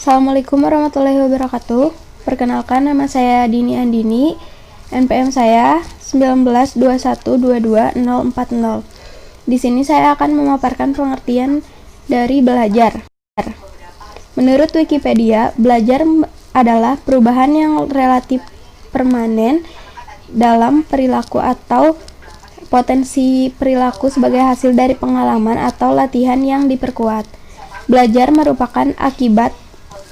Assalamualaikum warahmatullahi wabarakatuh. Perkenalkan, nama saya Dini Andini. NPM saya 1921222040. Di sini saya akan memaparkan pengertian dari belajar. Menurut Wikipedia, belajar adalah perubahan yang relatif permanen dalam perilaku atau potensi perilaku sebagai hasil dari pengalaman atau latihan yang diperkuat. Belajar merupakan akibat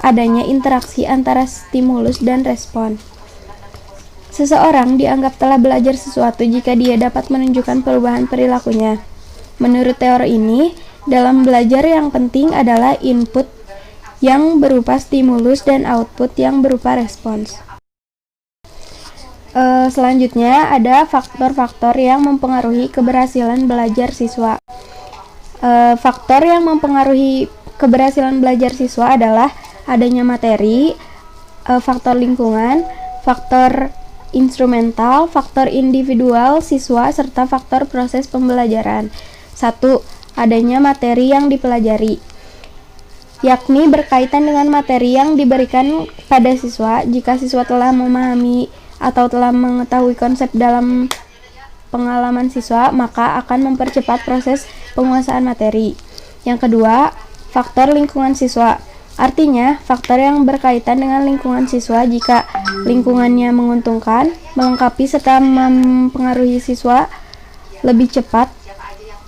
adanya interaksi antara stimulus dan respon. Seseorang dianggap telah belajar sesuatu jika dia dapat menunjukkan perubahan perilakunya. Menurut teori ini, dalam belajar yang penting adalah input yang berupa stimulus dan output yang berupa respons. Selanjutnya ada faktor-faktor yang mempengaruhi keberhasilan belajar siswa. Faktor yang mempengaruhi keberhasilan belajar siswa adalah adanya materi, faktor lingkungan, faktor instrumental, faktor individual siswa, serta faktor proses pembelajaran. 1. Adanya materi yang dipelajari, yakni berkaitan dengan materi yang diberikan pada siswa. Jika siswa telah memahami atau telah mengetahui konsep dalam pengalaman siswa, maka akan mempercepat proses penguasaan materi. Yang kedua, faktor lingkungan siswa. Artinya, faktor yang berkaitan dengan lingkungan siswa. Jika lingkungannya menguntungkan, melengkapi, serta mempengaruhi siswa lebih cepat,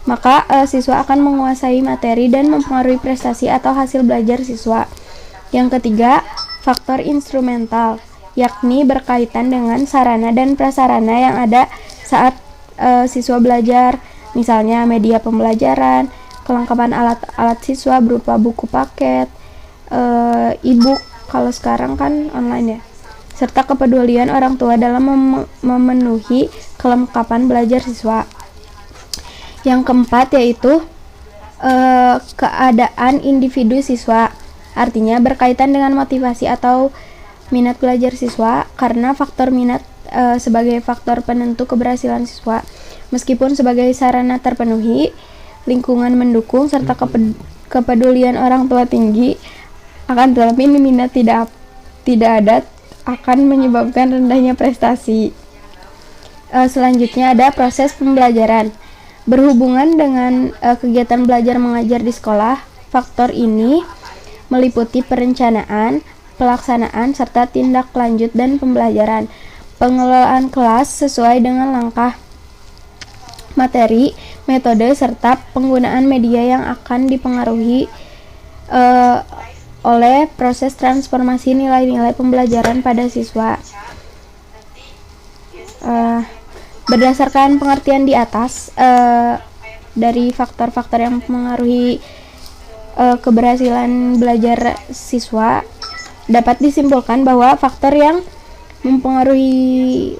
maka siswa akan menguasai materi dan mempengaruhi prestasi atau hasil belajar siswa. Yang ketiga, faktor instrumental, yakni berkaitan dengan sarana dan prasarana yang ada saat siswa belajar, misalnya media pembelajaran, kelengkapan alat-alat siswa berupa buku paket, e-book kalau sekarang kan online ya, serta kepedulian orang tua dalam memenuhi kelengkapan belajar siswa. Yang keempat yaitu keadaan individu siswa, artinya berkaitan dengan motivasi atau minat belajar siswa, karena faktor minat sebagai faktor penentu keberhasilan siswa. Meskipun sebagai sarana terpenuhi, lingkungan mendukung, serta kepedulian orang tua tinggi, akan tetapi minat tidak ada akan menyebabkan rendahnya prestasi. Selanjutnya ada proses pembelajaran. Berhubungan dengan kegiatan belajar mengajar di sekolah, faktor ini meliputi perencanaan, pelaksanaan, serta tindak lanjut dan pembelajaran. Pengelolaan kelas sesuai dengan langkah materi, metode, serta penggunaan media yang akan dipengaruhi oleh proses transformasi nilai-nilai pembelajaran pada siswa. Berdasarkan pengertian di atas dari faktor-faktor yang mempengaruhi keberhasilan belajar siswa, dapat disimpulkan bahwa faktor yang mempengaruhi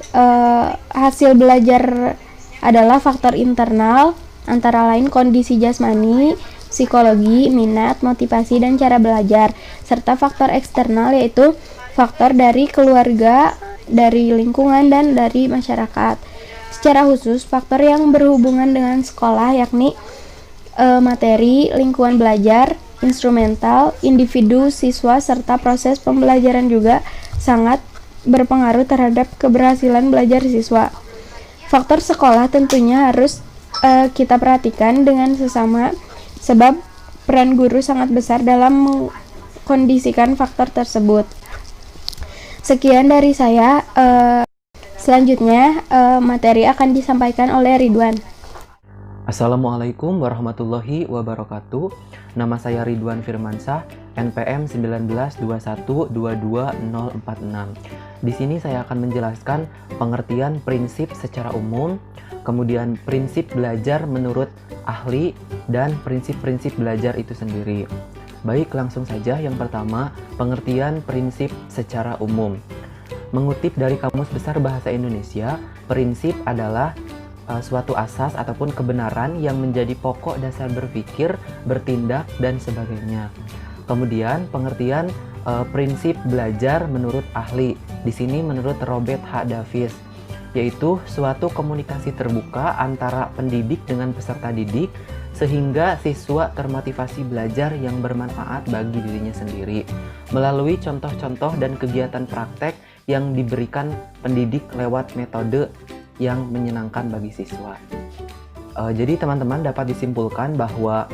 hasil belajar adalah faktor internal, antara lain kondisi jasmani, psikologi, minat, motivasi, dan cara belajar, serta faktor eksternal yaitu faktor dari keluarga, dari lingkungan, dan dari masyarakat. Secara khusus, faktor yang berhubungan dengan sekolah yakni materi, lingkungan belajar, instrumental, individu, siswa, serta proses pembelajaran juga sangat berpengaruh terhadap keberhasilan belajar siswa. Faktor sekolah tentunya harus kita perhatikan dengan sesama, sebab peran guru sangat besar dalam mengkondisikan faktor tersebut. Sekian dari saya. Selanjutnya materi akan disampaikan oleh Ridwan. Assalamualaikum warahmatullahi wabarakatuh. Nama saya Ridwan Firmansyah, NPM 1921222046. Di sini saya akan menjelaskan pengertian prinsip secara umum, kemudian prinsip belajar menurut ahli, dan prinsip-prinsip belajar itu sendiri. Baik, langsung saja. Yang pertama, pengertian prinsip secara umum. Mengutip dari Kamus Besar Bahasa Indonesia, prinsip adalah suatu asas ataupun kebenaran yang menjadi pokok dasar berpikir, bertindak, dan sebagainya. Kemudian pengertian prinsip belajar menurut ahli. Di sini menurut Robert H. Davis, yaitu suatu komunikasi terbuka antara pendidik dengan peserta didik sehingga siswa termotivasi belajar yang bermanfaat bagi dirinya sendiri melalui contoh-contoh dan kegiatan praktek yang diberikan pendidik lewat metode yang menyenangkan bagi siswa. Jadi teman-teman dapat disimpulkan bahwa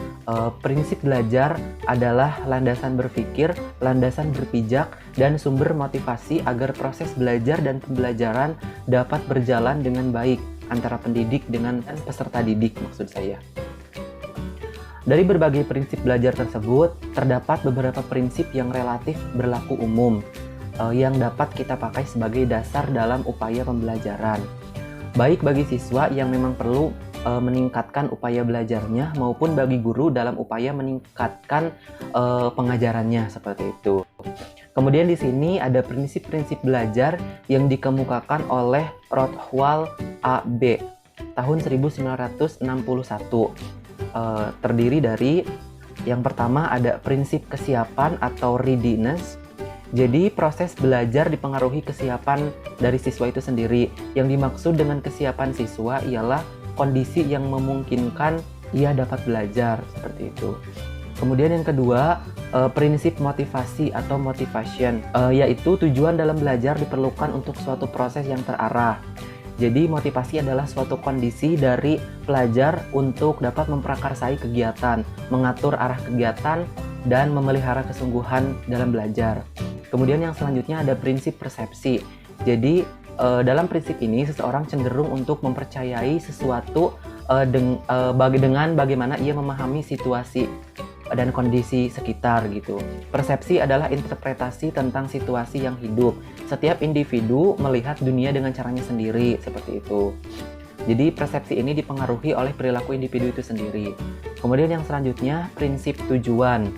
prinsip belajar adalah landasan berpikir, landasan berpijak, dan sumber motivasi agar proses belajar dan pembelajaran dapat berjalan dengan baik antara pendidik dengan peserta didik, maksud saya. Dari berbagai prinsip belajar tersebut, terdapat beberapa prinsip yang relatif berlaku umum yang dapat kita pakai sebagai dasar dalam upaya pembelajaran. Baik bagi siswa yang memang perlu meningkatkan upaya belajarnya maupun bagi guru dalam upaya meningkatkan pengajarannya seperti itu. Kemudian di sini ada prinsip-prinsip belajar yang dikemukakan oleh Rothwell A.B. tahun 1961. Terdiri dari yang pertama ada prinsip kesiapan atau readiness. Jadi proses belajar dipengaruhi kesiapan dari siswa itu sendiri. Yang dimaksud dengan kesiapan siswa ialah kondisi yang memungkinkan ia dapat belajar, seperti itu. Kemudian yang kedua, prinsip motivasi atau motivation, yaitu tujuan dalam belajar diperlukan untuk suatu proses yang terarah. Jadi motivasi adalah suatu kondisi dari pelajar untuk dapat memprakarsai kegiatan, mengatur arah kegiatan, dan memelihara kesungguhan dalam belajar. Kemudian yang selanjutnya ada prinsip persepsi. Jadi dalam prinsip ini seseorang cenderung untuk mempercayai sesuatu dengan bagaimana ia memahami situasi dan kondisi sekitar gitu. Persepsi adalah interpretasi tentang situasi yang hidup. Setiap individu melihat dunia dengan caranya sendiri, seperti itu. Jadi persepsi ini dipengaruhi oleh perilaku individu itu sendiri. Kemudian yang selanjutnya prinsip tujuan.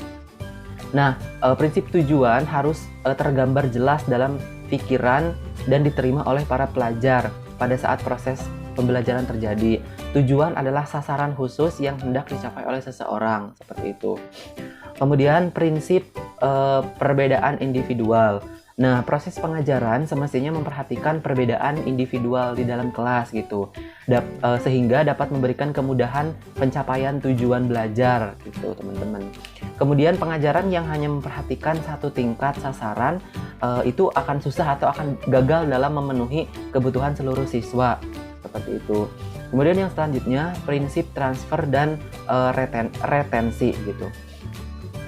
Nah, prinsip tujuan harus tergambar jelas dalam pikiran dan diterima oleh para pelajar pada saat proses pembelajaran terjadi. Tujuan adalah sasaran khusus yang hendak dicapai oleh seseorang, seperti itu. Kemudian prinsip perbedaan individual. Nah, proses pengajaran semestinya memperhatikan perbedaan individual di dalam kelas gitu, sehingga dapat memberikan kemudahan pencapaian tujuan belajar gitu, teman-teman. Kemudian pengajaran yang hanya memperhatikan satu tingkat sasaran itu akan susah atau akan gagal dalam memenuhi kebutuhan seluruh siswa, seperti itu. Kemudian yang selanjutnya prinsip transfer dan retensi gitu,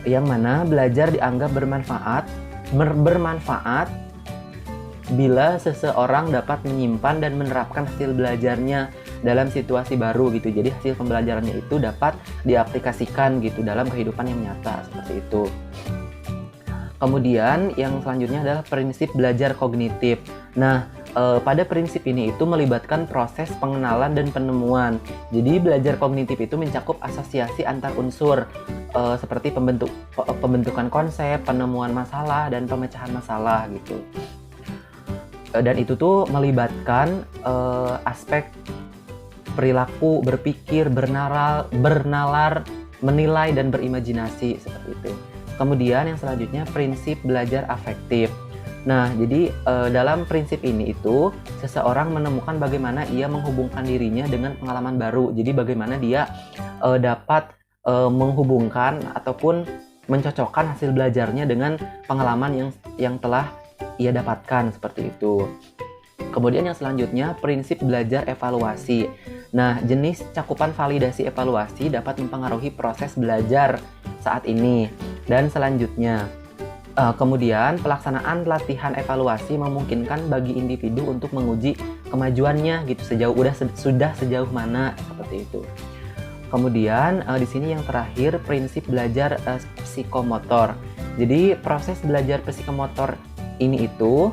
yang mana belajar dianggap bermanfaat bila seseorang dapat menyimpan dan menerapkan hasil belajarnya dalam situasi baru gitu. Jadi hasil pembelajarannya itu dapat diaplikasikan gitu dalam kehidupan yang nyata, seperti itu. Kemudian yang selanjutnya adalah prinsip belajar kognitif. Nah, pada prinsip ini itu melibatkan proses pengenalan dan penemuan. Jadi belajar kognitif itu mencakup asosiasi antar unsur seperti pembentukan konsep, penemuan masalah, dan pemecahan masalah gitu. Dan itu tuh melibatkan aspek perilaku, berpikir, bernalar, menilai, dan berimajinasi, seperti itu. Kemudian yang selanjutnya prinsip belajar afektif. Nah, jadi dalam prinsip ini itu seseorang menemukan bagaimana ia menghubungkan dirinya dengan pengalaman baru. Jadi bagaimana dia dapat menghubungkan ataupun mencocokkan hasil belajarnya dengan pengalaman yang telah ia dapatkan, seperti itu. Kemudian yang selanjutnya prinsip belajar evaluasi. Nah, jenis cakupan validasi evaluasi dapat mempengaruhi proses belajar saat ini. Dan selanjutnya, kemudian pelaksanaan latihan evaluasi memungkinkan bagi individu untuk menguji kemajuannya gitu sudah sejauh mana, seperti itu. Kemudian di sini yang terakhir prinsip belajar psikomotor. Jadi proses belajar psikomotor ini itu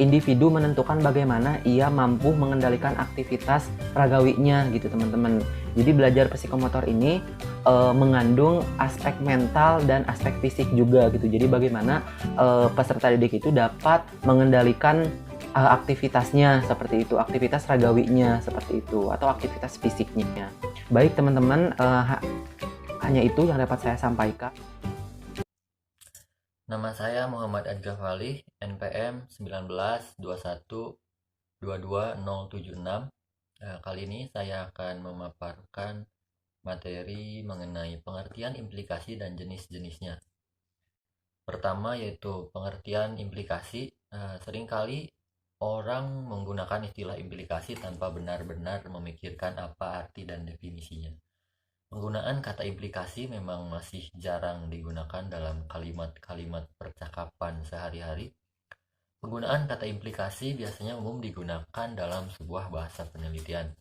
individu menentukan bagaimana ia mampu mengendalikan aktivitas ragawinya gitu, teman-teman. Jadi belajar psikomotor ini mengandung aspek mental dan aspek fisik juga gitu. Jadi bagaimana peserta didik itu dapat mengendalikan aktivitasnya, seperti itu, aktivitas ragawinya seperti itu, atau aktivitas fisiknya. Baik teman-teman, hanya itu yang dapat saya sampaikan. Nama saya Muhammad Adjah Falih, NPM 1921 22076. Kali ini saya akan memaparkan materi mengenai pengertian implikasi dan jenis-jenisnya. Pertama yaitu pengertian implikasi. Seringkali orang menggunakan istilah implikasi tanpa benar-benar memikirkan apa arti dan definisinya. Penggunaan kata implikasi memang masih jarang digunakan dalam kalimat-kalimat percakapan sehari-hari. Penggunaan kata implikasi biasanya umum digunakan dalam sebuah bahasa penelitian.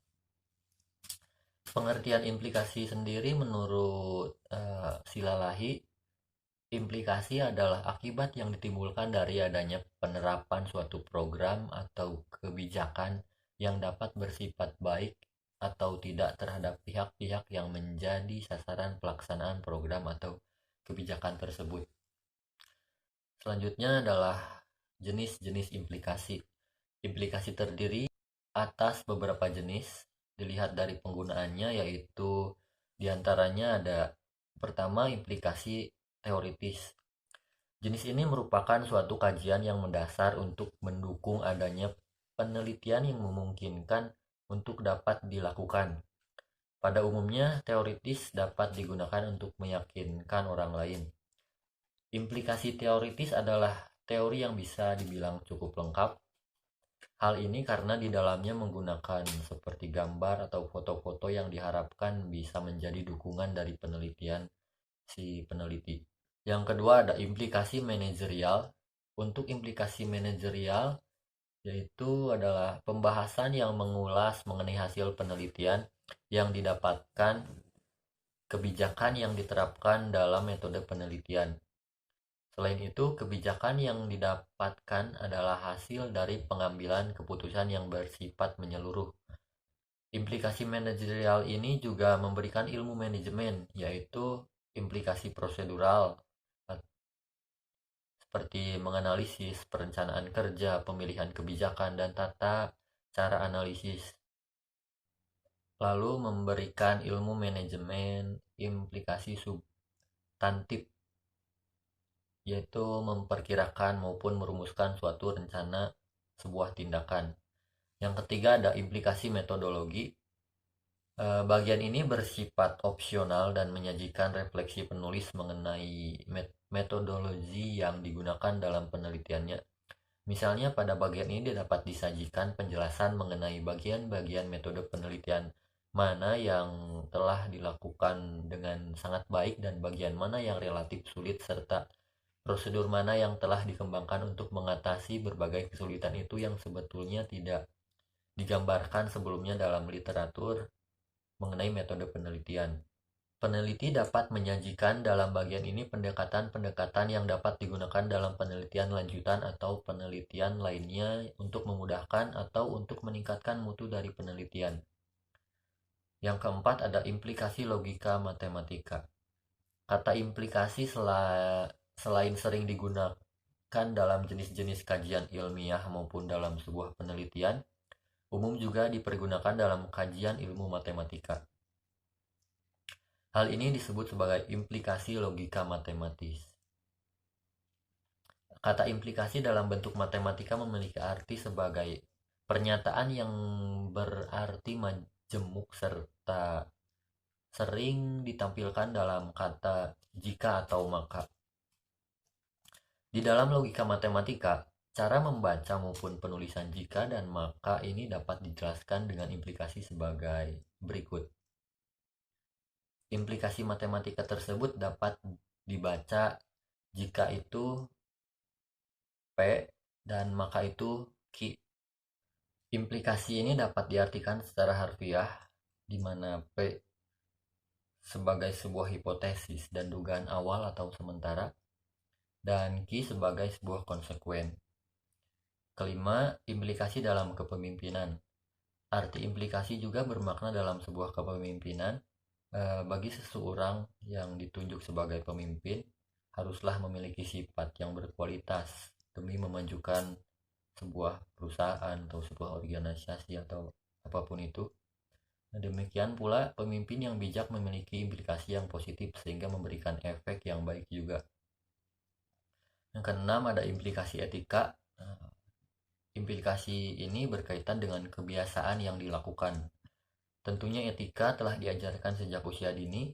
Pengertian implikasi sendiri menurut Silalahi, implikasi adalah akibat yang ditimbulkan dari adanya penerapan suatu program atau kebijakan yang dapat bersifat baik atau tidak terhadap pihak-pihak yang menjadi sasaran pelaksanaan program atau kebijakan tersebut. Selanjutnya adalah jenis-jenis implikasi. Implikasi terdiri atas beberapa jenis, dilihat dari penggunaannya, yaitu diantaranya ada pertama implikasi teoritis. Jenis ini merupakan suatu kajian yang mendasar untuk mendukung adanya penelitian yang memungkinkan untuk dapat dilakukan. Pada umumnya, teoritis dapat digunakan untuk meyakinkan orang lain. Implikasi teoritis adalah teori yang bisa dibilang cukup lengkap. Hal ini karena di dalamnya menggunakan seperti gambar atau foto-foto yang diharapkan bisa menjadi dukungan dari penelitian si peneliti. Yang kedua ada implikasi manajerial. Untuk implikasi manajerial yaitu adalah pembahasan yang mengulas mengenai hasil penelitian yang didapatkan, kebijakan yang diterapkan dalam metode penelitian. Selain itu, kebijakan yang didapatkan adalah hasil dari pengambilan keputusan yang bersifat menyeluruh. Implikasi manajerial ini juga memberikan ilmu manajemen, yaitu implikasi prosedural, seperti menganalisis perencanaan kerja, pemilihan kebijakan, dan tata cara analisis. Lalu memberikan ilmu manajemen implikasi substantif, yaitu memperkirakan maupun merumuskan suatu rencana sebuah tindakan. Yang ketiga ada implikasi metodologi. Bagian ini bersifat opsional dan menyajikan refleksi penulis mengenai metodologi yang digunakan dalam penelitiannya. Misalnya pada bagian ini dapat disajikan penjelasan mengenai bagian-bagian metode penelitian mana yang telah dilakukan dengan sangat baik dan bagian mana yang relatif sulit, serta prosedur mana yang telah dikembangkan untuk mengatasi berbagai kesulitan itu yang sebetulnya tidak digambarkan sebelumnya dalam literatur mengenai metode penelitian. Peneliti dapat menyajikan dalam bagian ini pendekatan-pendekatan yang dapat digunakan dalam penelitian lanjutan atau penelitian lainnya untuk memudahkan atau untuk meningkatkan mutu dari penelitian. Yang keempat ada implikasi logika matematika. Kata implikasi selain sering digunakan dalam jenis-jenis kajian ilmiah maupun dalam sebuah penelitian, umum juga dipergunakan dalam kajian ilmu matematika. Hal ini disebut sebagai implikasi logika matematis. Kata implikasi dalam bentuk matematika memiliki arti sebagai pernyataan yang berarti majemuk serta sering ditampilkan dalam kata jika atau maka. Di dalam logika matematika, cara membaca maupun penulisan jika dan maka ini dapat dijelaskan dengan implikasi sebagai berikut. Implikasi matematika tersebut dapat dibaca jika itu P dan maka itu Q. Implikasi ini dapat diartikan secara harfiah, di mana P sebagai sebuah hipotesis dan dugaan awal atau sementara, dan Q sebagai sebuah konsekuen. Kelima, implikasi dalam kepemimpinan. Arti implikasi juga bermakna dalam sebuah kepemimpinan. Bagi seseorang yang ditunjuk sebagai pemimpin, haruslah memiliki sifat yang berkualitas demi memajukan sebuah perusahaan atau sebuah organisasi atau apapun itu. Demikian pula, pemimpin yang bijak memiliki implikasi yang positif sehingga memberikan efek yang baik juga. Yang keenam ada implikasi etika. Implikasi ini berkaitan dengan kebiasaan yang dilakukan. Tentunya etika telah diajarkan sejak usia dini,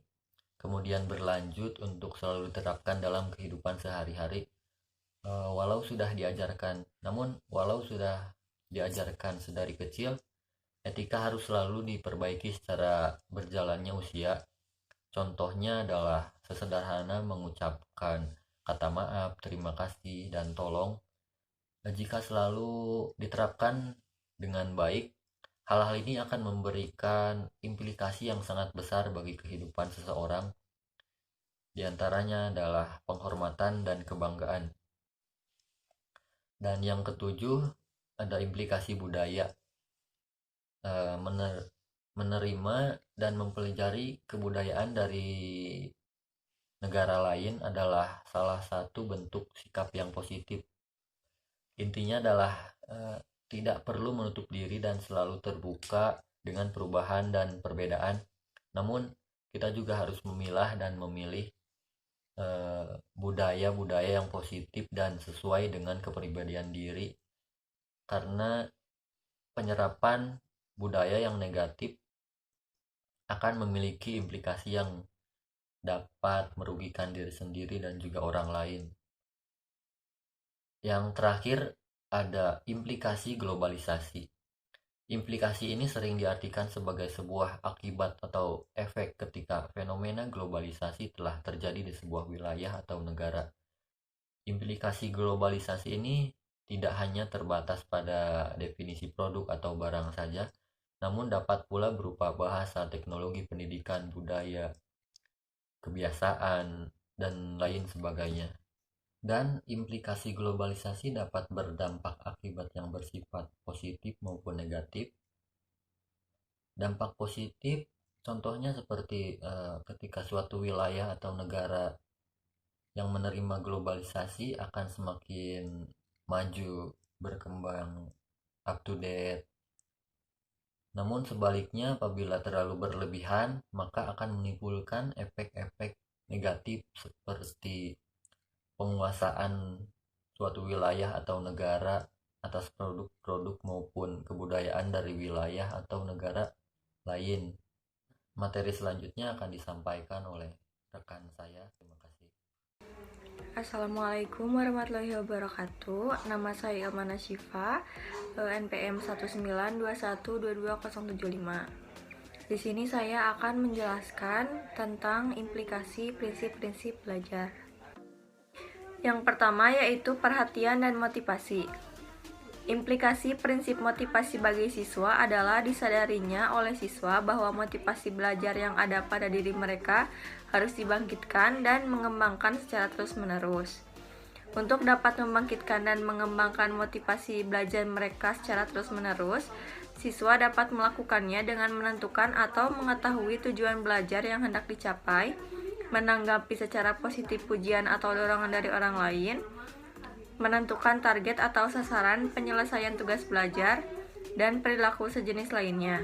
kemudian berlanjut untuk selalu diterapkan dalam kehidupan sehari-hari. Walau sudah diajarkan sedari kecil, etika harus selalu diperbaiki secara berjalannya usia. Contohnya adalah sesederhana mengucapkan kata maaf, terima kasih, dan tolong. Jika selalu diterapkan dengan baik, hal-hal ini akan memberikan implikasi yang sangat besar bagi kehidupan seseorang. Di antaranya adalah penghormatan dan kebanggaan. Dan yang ketujuh, ada implikasi budaya. Menerima dan mempelajari kebudayaan dari negara lain adalah salah satu bentuk sikap yang positif. Intinya adalah tidak perlu menutup diri dan selalu terbuka dengan perubahan dan perbedaan. Namun kita juga harus memilah dan memilih budaya-budaya yang positif dan sesuai dengan kepribadian diri, karena penyerapan budaya yang negatif akan memiliki implikasi yang dapat merugikan diri sendiri dan juga orang lain. Yang terakhir ada implikasi globalisasi. Implikasi ini sering diartikan sebagai sebuah akibat atau efek ketika fenomena globalisasi telah terjadi di sebuah wilayah atau negara. Implikasi globalisasi ini tidak hanya terbatas pada definisi produk atau barang saja, namun dapat pula berupa bahasa, teknologi, pendidikan, budaya, kebiasaan, dan lain sebagainya. Dan implikasi globalisasi dapat berdampak akibat yang bersifat positif maupun negatif. Dampak positif contohnya seperti ketika suatu wilayah atau negara yang menerima globalisasi akan semakin maju, berkembang, up to date. Namun sebaliknya, apabila terlalu berlebihan, maka akan menimbulkan efek-efek negatif seperti penguasaan suatu wilayah atau negara atas produk-produk maupun kebudayaan dari wilayah atau negara lain. Materi selanjutnya akan disampaikan oleh rekan saya. Terima kasih. Assalamualaikum warahmatullahi wabarakatuh. Nama saya Ilmana Syifa, NPM 192122075. Di sini saya akan menjelaskan tentang implikasi prinsip-prinsip belajar. Yang pertama yaitu perhatian dan motivasi. Implikasi prinsip motivasi bagi siswa adalah disadarinya oleh siswa bahwa motivasi belajar yang ada pada diri mereka harus dibangkitkan dan mengembangkan secara terus-menerus. Untuk dapat membangkitkan dan mengembangkan motivasi belajar mereka secara terus-menerus, siswa dapat melakukannya dengan menentukan atau mengetahui tujuan belajar yang hendak dicapai, menanggapi secara positif pujian atau dorongan dari orang lain, menentukan target atau sasaran penyelesaian tugas belajar, dan perilaku sejenis lainnya.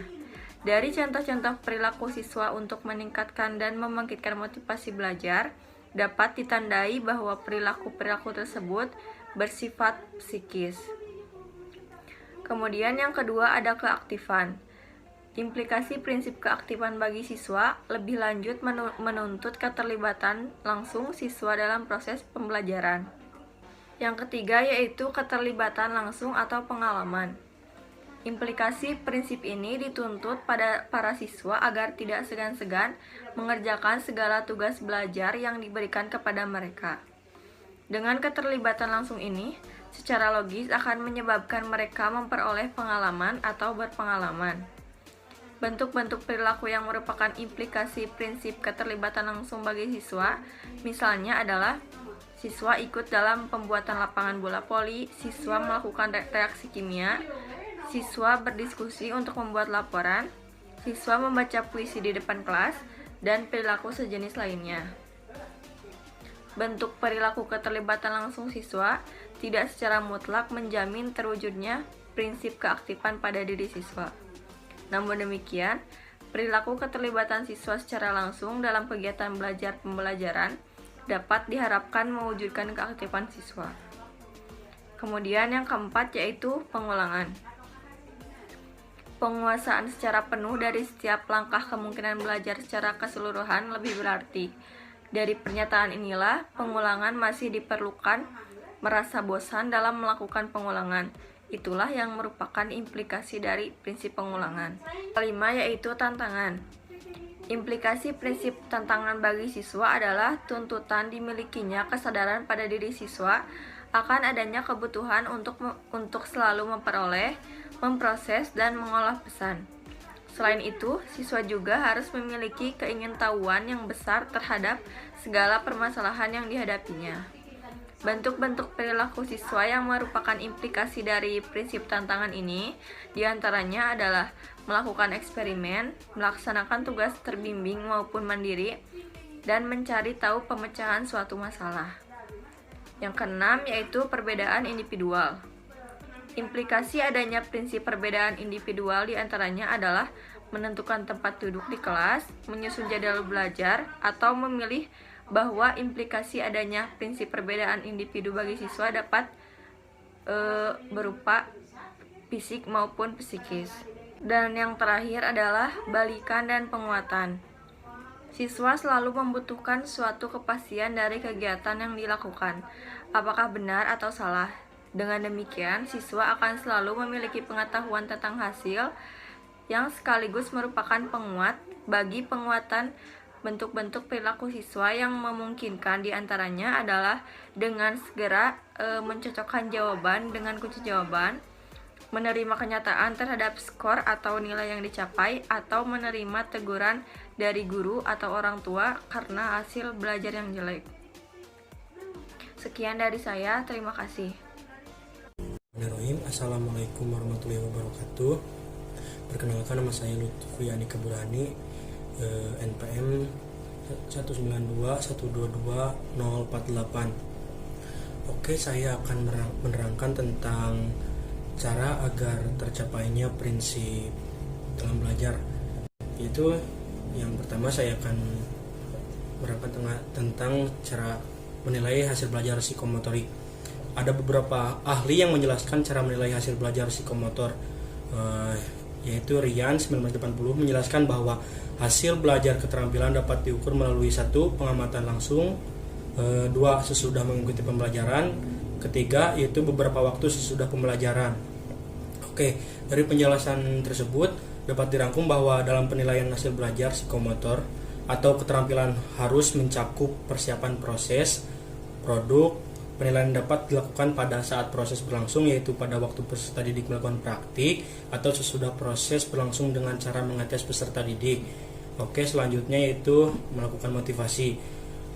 Dari contoh-contoh perilaku siswa untuk meningkatkan dan membangkitkan motivasi belajar, dapat ditandai bahwa perilaku-perilaku tersebut bersifat psikis. Kemudian yang kedua ada keaktifan. Implikasi prinsip keaktifan bagi siswa lebih lanjut menuntut keterlibatan langsung siswa dalam proses pembelajaran. Yang ketiga yaitu keterlibatan langsung atau pengalaman. Implikasi prinsip ini dituntut pada para siswa agar tidak segan-segan mengerjakan segala tugas belajar yang diberikan kepada mereka. Dengan keterlibatan langsung ini, secara logis akan menyebabkan mereka memperoleh pengalaman atau berpengalaman. Bentuk-bentuk perilaku yang merupakan implikasi prinsip keterlibatan langsung bagi siswa, misalnya adalah siswa ikut dalam pembuatan lapangan bola voli, siswa melakukan reaksi kimia, siswa berdiskusi untuk membuat laporan, siswa membaca puisi di depan kelas, dan perilaku sejenis lainnya. Bentuk perilaku keterlibatan langsung siswa tidak secara mutlak menjamin terwujudnya prinsip keaktifan pada diri siswa. Namun demikian, perilaku keterlibatan siswa secara langsung dalam kegiatan belajar pembelajaran dapat diharapkan mewujudkan keaktifan siswa. Kemudian yang keempat yaitu pengulangan. penguasaan secara penuh dari setiap langkah kemungkinan belajar secara keseluruhan lebih berarti. Dari pernyataan inilah, pengulangan masih diperlukan, merasa bosan dalam melakukan pengulangan. Itulah yang merupakan implikasi dari prinsip pengulangan. Kelima yaitu tantangan. Implikasi prinsip tantangan bagi siswa adalah tuntutan dimilikinya kesadaran pada diri siswa akan adanya kebutuhan untuk selalu memperoleh, memproses, dan mengolah pesan. Selain itu, siswa juga harus memiliki keingintahuan yang besar terhadap segala permasalahan yang dihadapinya. Bentuk-bentuk perilaku siswa yang merupakan implikasi dari prinsip tantangan ini diantaranya adalah melakukan eksperimen, melaksanakan tugas terbimbing maupun mandiri, dan mencari tahu pemecahan suatu masalah. Yang keenam yaitu perbedaan individual. Implikasi adanya prinsip perbedaan individual diantaranya adalah menentukan tempat duduk di kelas, menyusun jadwal belajar, atau memilih bahwa implikasi adanya prinsip perbedaan individu bagi siswa dapat berupa fisik maupun psikis. Dan yang terakhir adalah balikan dan penguatan. Siswa selalu membutuhkan suatu kepastian dari kegiatan yang dilakukan, apakah benar atau salah. Dengan demikian, siswa akan selalu memiliki pengetahuan tentang hasil yang sekaligus merupakan penguat bagi penguatan bentuk-bentuk perilaku siswa yang memungkinkan diantaranya adalah dengan segera mencocokkan jawaban dengan kunci jawaban, menerima kenyataan terhadap skor atau nilai yang dicapai, atau menerima teguran dari guru atau orang tua karena hasil belajar yang jelek. Sekian dari saya, terima kasih. Assalamualaikum warahmatullahi wabarakatuh. Perkenalkan, nama saya Lutfi Anika Burhani, NPM 192122048. Oke, saya akan menerangkan tentang cara agar tercapainya prinsip dalam belajar. Yaitu yang pertama saya akan menerangkan tentang cara menilai hasil belajar psikomotorik. Ada beberapa ahli yang menjelaskan cara menilai hasil belajar psikomotor, yaitu Ryan 1980 menjelaskan bahwa hasil belajar keterampilan dapat diukur melalui 1. Pengamatan langsung, 2. Sesudah mengikuti pembelajaran, 3. Yaitu beberapa waktu sesudah pembelajaran. Oke, dari penjelasan tersebut dapat dirangkum bahwa dalam penilaian hasil belajar psikomotor atau keterampilan harus mencakup persiapan proses, produk. Penilaian dapat dilakukan pada saat proses berlangsung, yaitu pada waktu peserta didik melakukan praktik, atau sesudah proses berlangsung dengan cara mengetes peserta didik. Oke, selanjutnya yaitu melakukan motivasi.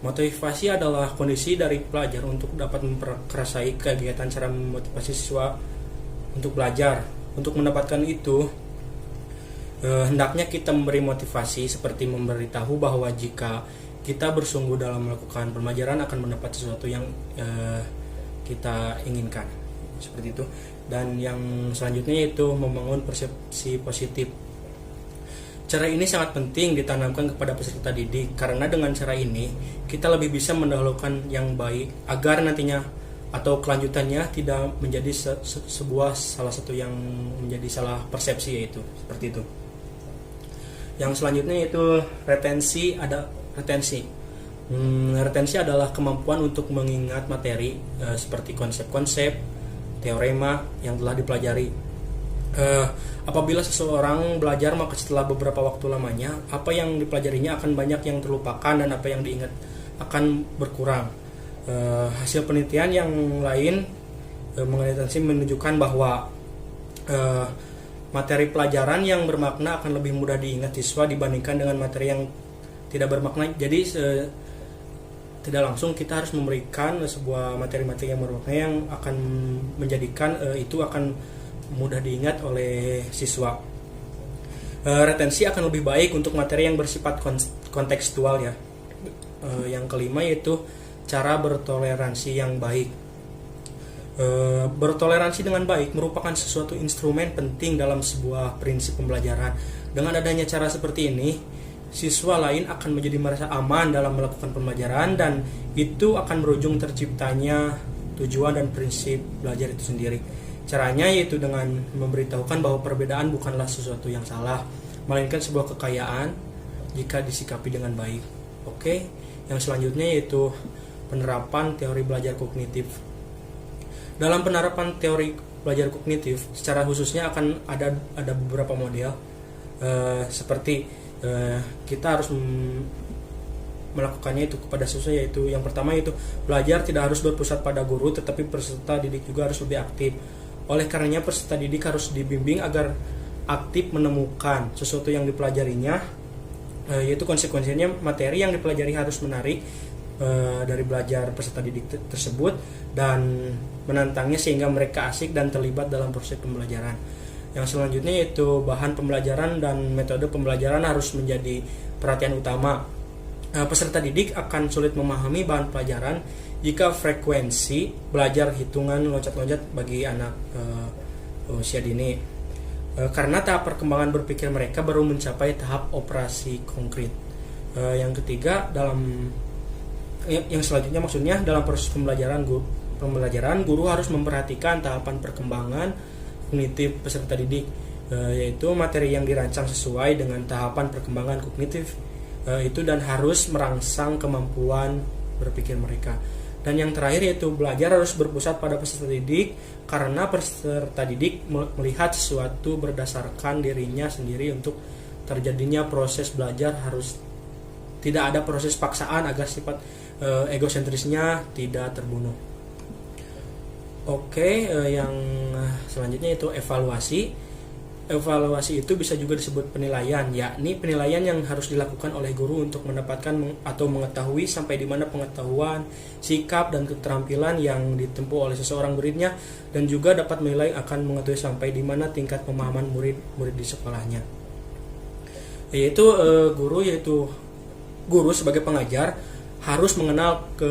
Motivasi adalah kondisi dari pelajar untuk dapat memperkerasai kegiatan cara memotivasi siswa untuk belajar. Untuk mendapatkan itu, hendaknya kita memberi motivasi seperti memberitahu bahwa jika kita bersungguh dalam melakukan pembelajaran akan mendapat sesuatu yang kita inginkan, seperti itu. Dan yang selanjutnya yaitu membangun persepsi positif. Cara ini sangat penting ditanamkan kepada peserta didik, karena dengan cara ini kita lebih bisa mendahulukan yang baik agar nantinya atau kelanjutannya tidak menjadi sebuah salah satu yang menjadi salah persepsi, yaitu seperti itu. Yang selanjutnya yaitu retensi. Retensi adalah kemampuan untuk mengingat materi seperti konsep-konsep, teorema yang telah dipelajari. Apabila seseorang belajar, maka setelah beberapa waktu lamanya, apa yang dipelajarinya akan banyak yang terlupakan dan apa yang diingat akan berkurang. Hasil penelitian yang lain mengenai retensi menunjukkan bahwa materi pelajaran yang bermakna akan lebih mudah diingat siswa dibandingkan dengan materi yang tidak bermakna. Jadi tidak langsung kita harus memberikan sebuah materi-materi yang bermakna yang akan menjadikan itu akan mudah diingat oleh siswa. Retensi akan lebih baik untuk materi yang bersifat kontekstual, ya. Yang kelima yaitu cara bertoleransi yang baik. Bertoleransi dengan baik merupakan sesuatu instrumen penting dalam sebuah prinsip pembelajaran. Dengan adanya cara seperti ini, siswa lain akan menjadi merasa aman dalam melakukan pembelajaran, dan itu akan berujung terciptanya tujuan dan prinsip belajar itu sendiri. Caranya yaitu dengan memberitahukan bahwa perbedaan bukanlah sesuatu yang salah, melainkan sebuah kekayaan jika disikapi dengan baik. Oke, yang selanjutnya yaitu penerapan teori belajar kognitif. Dalam penerapan teori belajar kognitif, secara khususnya akan ada beberapa model, seperti kita harus melakukannya itu kepada siswa, yaitu yang pertama yaitu belajar tidak harus berpusat pada guru, tetapi peserta didik juga harus lebih aktif. Oleh karenanya peserta didik harus dibimbing agar aktif menemukan sesuatu yang dipelajarinya, yaitu konsekuensinya materi yang dipelajari harus menarik dari belajar peserta didik tersebut dan menantangnya sehingga mereka asik dan terlibat dalam proses pembelajaran. Yang selanjutnya yaitu bahan pembelajaran dan metode pembelajaran harus menjadi perhatian utama. Peserta didik akan sulit memahami bahan pelajaran jika frekuensi belajar hitungan loncat-loncat bagi anak usia dini, karena tahap perkembangan berpikir mereka baru mencapai tahap operasi konkret. Yang ketiga, yang selanjutnya maksudnya dalam proses pembelajaran guru harus memperhatikan tahapan perkembangan kognitif peserta didik, yaitu materi yang dirancang sesuai dengan tahapan perkembangan kognitif itu dan harus merangsang kemampuan berpikir mereka. Dan yang terakhir yaitu belajar harus berpusat pada peserta didik, karena peserta didik melihat sesuatu berdasarkan dirinya sendiri. Untuk terjadinya proses belajar harus tidak ada proses paksaan agar sifat egosentrisnya tidak terbunuh. Oke, yang selanjutnya itu evaluasi. Evaluasi itu bisa juga disebut penilaian, yakni penilaian yang harus dilakukan oleh guru untuk mendapatkan atau mengetahui sampai di mana pengetahuan, sikap, dan keterampilan yang ditempuh oleh seseorang muridnya, dan juga dapat menilai akan mengetahui sampai di mana tingkat pemahaman murid di sekolahnya. Yaitu guru sebagai pengajar harus mengenal ke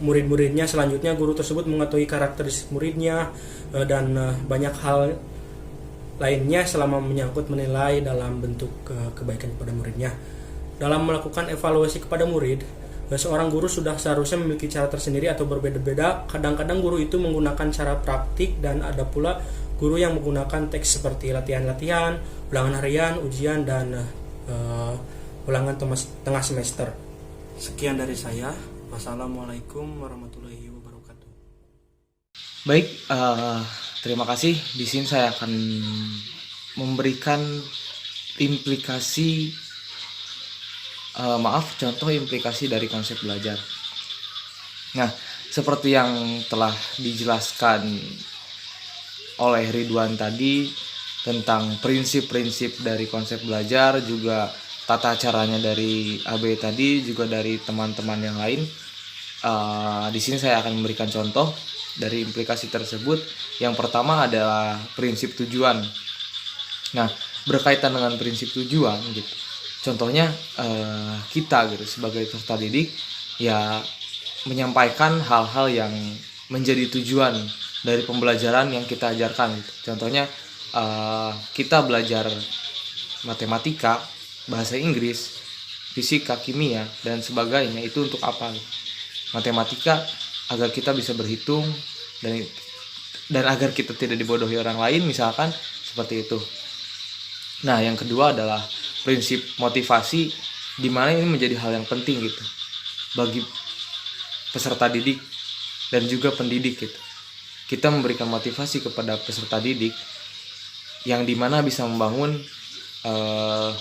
murid-muridnya. Selanjutnya guru tersebut mengetahui karakteristik muridnya dan banyak hal lainnya selama menyangkut menilai dalam bentuk kebaikan kepada muridnya. Dalam melakukan evaluasi kepada murid, seorang guru sudah seharusnya memiliki cara tersendiri atau berbeda-beda. Kadang-kadang guru itu menggunakan cara praktik dan ada pula guru yang menggunakan teks seperti latihan-latihan, ulangan harian, ujian, dan ulangan tengah semester. Sekian dari saya. Wassalamualaikum warahmatullahi wabarakatuh. Baik, terima kasih. Di sini saya akan memberikan contoh implikasi dari konsep belajar. Nah, seperti yang telah dijelaskan oleh Ridwan tadi tentang prinsip-prinsip dari konsep belajar, juga tata caranya dari AB tadi, juga dari teman-teman yang lain. Di sini saya akan memberikan contoh dari implikasi tersebut. Yang pertama adalah prinsip tujuan. Nah, berkaitan dengan prinsip tujuan gitu. Contohnya kita gitu sebagai peserta didik ya menyampaikan hal-hal yang menjadi tujuan dari pembelajaran yang kita ajarkan gitu. Contohnya kita belajar matematika, bahasa Inggris, fisika, kimia, dan sebagainya. Itu untuk apa? Matematika agar kita bisa berhitung dan agar kita tidak dibodohi orang lain, misalkan seperti itu. Nah, yang kedua adalah prinsip motivasi, di mana ini menjadi hal yang penting gitu bagi peserta didik dan juga pendidik gitu. Kita memberikan motivasi kepada peserta didik yang dimana bisa membangun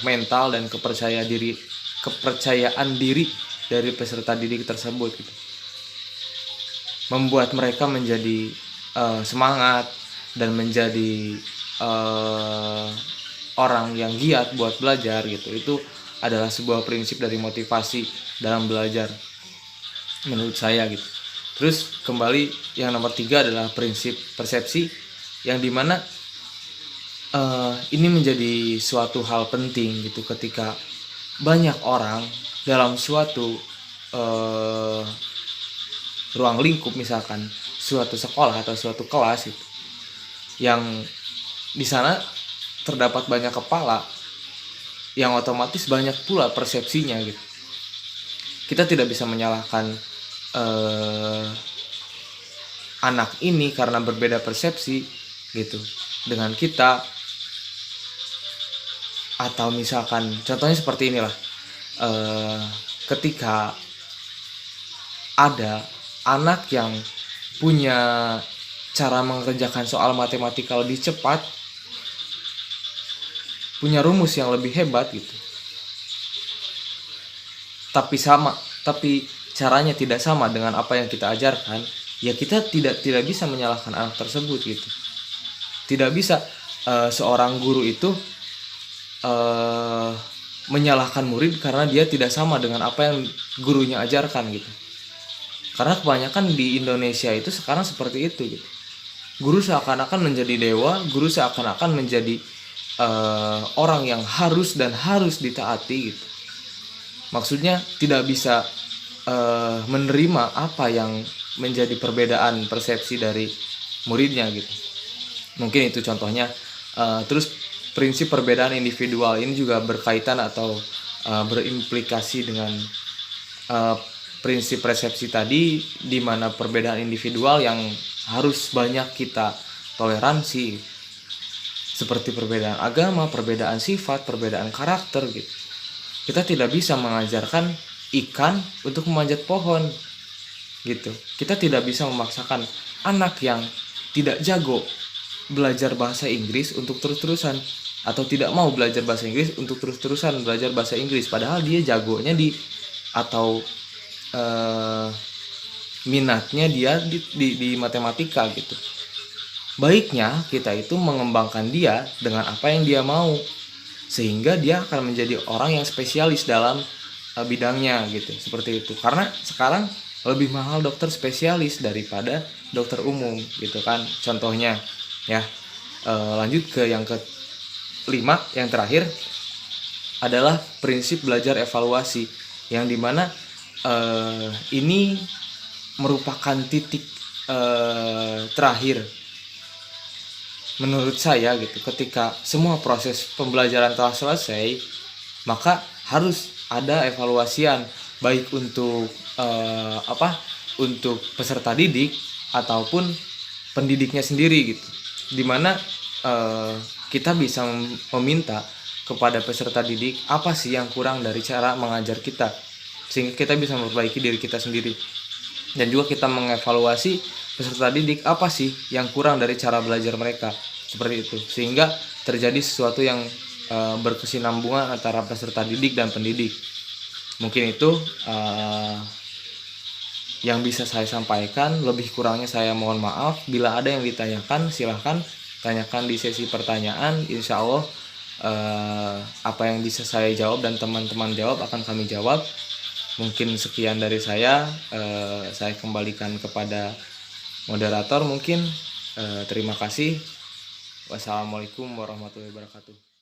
mental dan kepercayaan diri dari peserta didik tersebut gitu. Membuat mereka menjadi semangat dan menjadi orang yang giat buat belajar gitu. Itu adalah sebuah prinsip dari motivasi dalam belajar menurut saya gitu. Terus kembali yang nomor 3 adalah prinsip persepsi, yang dimana ini menjadi suatu hal penting gitu ketika banyak orang dalam suatu ruang lingkup, misalkan suatu sekolah atau suatu kelas gitu, yang di sana terdapat banyak kepala, yang otomatis banyak pula persepsinya gitu. Kita tidak bisa menyalahkan anak ini karena berbeda persepsi, gitu dengan kita. Atau misalkan contohnya seperti inilah, ketika ada anak yang punya cara mengerjakan soal matematika lebih cepat, punya rumus yang lebih hebat gitu, tapi caranya tidak sama dengan apa yang kita ajarkan, ya kita tidak bisa menyalahkan anak tersebut gitu. Tidak bisa seorang guru itu menyalahkan murid karena dia tidak sama dengan apa yang gurunya ajarkan gitu. Karena kebanyakan di Indonesia itu sekarang seperti itu gitu. Guru seakan-akan menjadi dewa, guru seakan-akan menjadi orang yang harus ditaati gitu. Maksudnya tidak bisa menerima apa yang menjadi perbedaan persepsi dari muridnya gitu. Mungkin itu contohnya. Terus prinsip perbedaan individual ini juga berkaitan atau berimplikasi dengan prinsip persepsi tadi, di mana perbedaan individual yang harus banyak kita toleransi, seperti perbedaan agama, perbedaan sifat, perbedaan karakter gitu. Kita tidak bisa mengajarkan ikan untuk memanjat pohon gitu. Kita tidak bisa memaksakan anak yang tidak jago belajar bahasa Inggris untuk terus-terusan, atau tidak mau belajar bahasa Inggris untuk terus-terusan belajar bahasa Inggris, padahal dia jagonya atau minatnya dia di matematika gitu. Baiknya kita itu mengembangkan dia dengan apa yang dia mau, sehingga dia akan menjadi orang yang spesialis dalam bidangnya gitu, seperti itu. Karena sekarang lebih mahal dokter spesialis daripada dokter umum gitu kan, contohnya ya. Lanjut ke yang kelima, yang terakhir adalah prinsip belajar evaluasi, yang dimana ini merupakan titik terakhir menurut saya gitu. Ketika semua proses pembelajaran telah selesai, maka harus ada evaluasian, baik untuk untuk peserta didik ataupun pendidiknya sendiri gitu, dimana kita bisa meminta kepada peserta didik apa sih yang kurang dari cara mengajar kita, sehingga kita bisa memperbaiki diri kita sendiri. Dan juga kita mengevaluasi peserta didik apa sih yang kurang dari cara belajar mereka, seperti itu, sehingga terjadi sesuatu yang berkesinambungan antara peserta didik dan pendidik. Mungkin itu yang bisa saya sampaikan. Lebih kurangnya saya mohon maaf. Bila ada yang ditanyakan, silahkan tanyakan di sesi pertanyaan. Insya Allah apa yang bisa saya jawab dan teman-teman jawab akan kami jawab. Mungkin sekian dari saya kembalikan kepada moderator mungkin. Terima kasih. Wassalamualaikum warahmatullahi wabarakatuh.